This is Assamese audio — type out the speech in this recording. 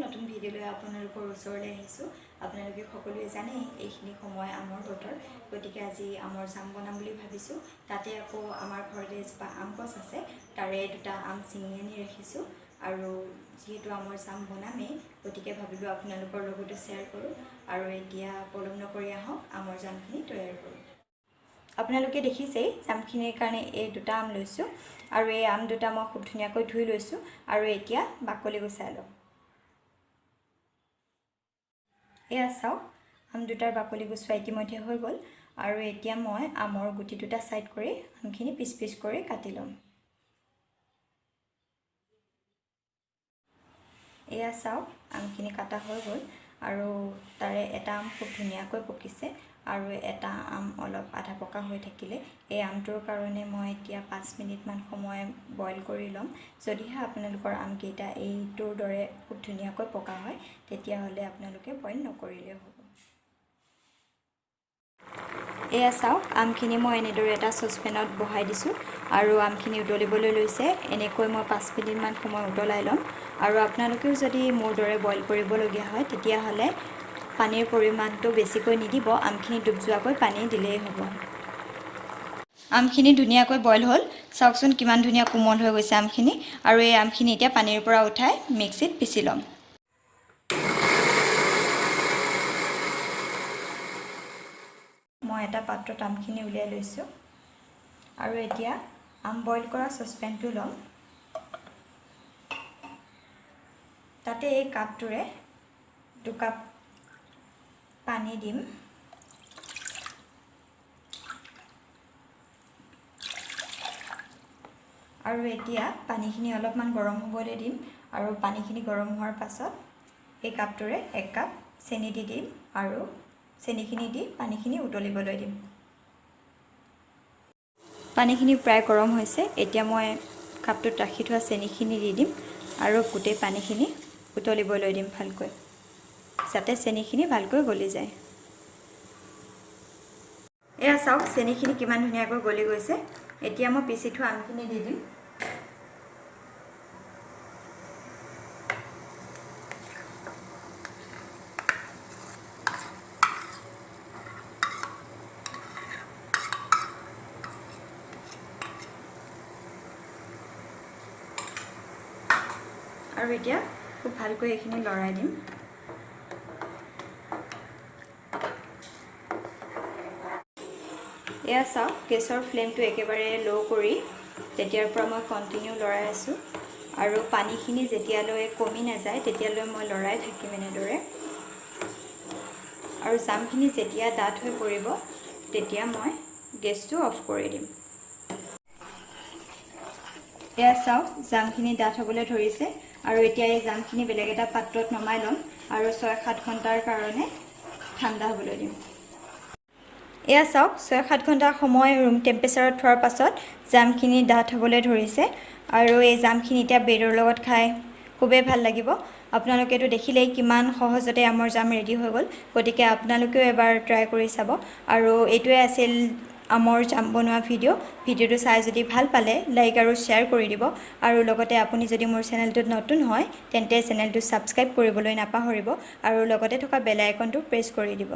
নতুন ভিডিঅ' লৈ আপোনালোকৰ ওচৰলৈ আহিছোঁ। আপোনালোকে সকলোৱে জানে এইখিনি সময় আমৰ বতৰ, গতিকে আজি আমৰ জাম বনাম বুলি ভাবিছোঁ। তাতে আকৌ আমাৰ ঘৰতে এজোপা আম গছ আছে, তাৰে দুটা আম ছিঙি আনি ৰাখিছোঁ। আৰু যিহেতু আমৰ জাম বনামেই, গতিকে ভাবিলোঁ আপোনালোকৰ লগতো শ্বেয়াৰ কৰোঁ। আৰু এতিয়া পলম নকৰি আহক আমৰ জামখিনি তৈয়াৰ কৰোঁ। আপোনালোকে দেখিছেই জামখিনিৰ কাৰণে এই দুটা আম লৈছোঁ, আৰু এই আম দুটা মই খুব ধুনীয়াকৈ ধুই লৈছোঁ। আৰু এতিয়া বাকলি গুচাই লওঁ। এয়া চাওক, আম দুটাৰ বাকলি গুচোৱা ইতিমধ্যে হৈ গ'ল। আৰু এতিয়া মই আমৰ গুটি দুটা ছাইড কৰি আমখিনি পিচ পিচ কৰি কাটি ল'ম। এয়া চাওক, আমখিনি কাটা হৈ গ'ল। আৰু তাৰে এটা আম খুব ধুনীয়াকৈ পকিছে, আৰু এটা আম অলপ আধা পকা হৈ থাকিলে। এই আমটোৰ কাৰণে মই এতিয়া 5 মিনিটমান সময় বইল কৰি ল'ম। যদিহে আপোনালোকৰ আমকেইটা এইটোৰ দৰে খুব ধুনীয়াকৈ পকা হয়, তেতিয়াহ'লে আপোনালোকে বইল নকৰিলেও হ'ব। এয়া চাওক, আমখিনি মই এনেদৰে এটা চচপেনত বহাই দিছোঁ, আৰু আমখিনি উতলিবলৈ লৈছে। এনেকৈ মই 5 মিনিটমান সময় উতলাই ল'ম। আৰু আপোনালোকেও যদি মোৰ দৰে বইল কৰিবলগীয়া হয়, তেতিয়াহ'লে পানীৰ পৰিমাণটো বেছিকৈ নিদিব, আমখিনি ডুব যোৱাকৈ পানী দিলেই হ'ব। আমখিনি ধুনীয়াকৈ বইল হ'ল, চাওকচোন কিমান ধুনীয়া কোমল হৈ গৈছে আমখিনি। আৰু এই আমখিনি এতিয়া পানীৰ পৰা উঠাই মিক্সিত পিচি ল'ম। মই এটা পাত্ৰত আমখিনি উলিয়াই লৈছোঁ, আৰু এতিয়া আম বইল কৰা চচপেনটো ল'ম। তাতে এই কাপটোৰে 2 কাপ পানী দিম। আৰু এতিয়া পানীখিনি অলপমান গৰম হ'বলৈ দিম, আৰু পানীখিনি গৰম হোৱাৰ পাছত এই কাপটোৰে 1 কাপ চেনি দি দিম, আৰু চেনিখিনি দি পানীখিনি উতলিবলৈ দিম। পানীখিনি প্ৰায় গৰম হৈছে। এতিয়া মই কাপটোত ৰাখি থোৱা চেনিখিনি দি দিম, আৰু গোটেই পানীখিনি উতলিবলৈ দিম ভালকৈ, যাতে চেনিখিনি ভালকৈ গলি যায়। এয়া চাওক, চেনিখিনি কিমান ধুনীয়াকৈ গলি গৈছে। এতিয়া মই পিচি থোৱা আমখিনি দি দিম। আৰু এতিয়া খুব ভালকৈ এইখিনি লৰাই দিম। এয়া চাওক, গেছৰ ফ্লেমটো একেবাৰে ল' কৰি তেতিয়াৰ পৰা মই কণ্টিনিউ লৰাই আছোঁ। আৰু পানীখিনি যেতিয়ালৈ কমি নাযায়, তেতিয়ালৈ মই লৰাই থাকিম এনেদৰে। আৰু জামখিনি যেতিয়া ডাঠ হৈ পৰিব, তেতিয়া মই গেছটো অফ কৰি দিম। এয়া চাওক, জামখিনি ডাঠ হ'বলৈ ধৰিছে। আৰু এতিয়া এই জামখিনি বেলেগ এটা পাত্ৰত নমাই ল'ম, আৰু 6-7 ঘণ্টাৰ কাৰণে ঠাণ্ডা হ'বলৈ দিম। এয়া চাওক, 6-7 ঘণ্টা সময় ৰুম টেম্পাৰেচাৰত থোৱাৰ পাছত জামখিনি ডাঠ হ'বলৈ ধৰিছে। আৰু এই জামখিনি এতিয়া ব্ৰেডৰ লগত খাই খুবেই ভাল লাগিব। আপোনালোকেতো দেখিলেই কিমান সহজতে আমৰ জাম ৰেডি হৈ গ'ল। গতিকে আপোনালোকেও এবাৰ ট্ৰাই কৰি চাব। আৰু এইটোৱে আছিল আমৰ জাম বনোৱা ভিডিঅ'টো চাই যদি ভাল পালে লাইক আৰু শ্বেয়াৰ কৰি দিব। আৰু লগতে আপুনি যদি মোৰ চেনেলটোত নতুন হয়, তেন্তে চেনেলটো ছাবস্ক্ৰাইব কৰিবলৈ নাপাহৰিব, আৰু লগতে থকা বেল আইকনটো প্ৰেছ কৰি দিব।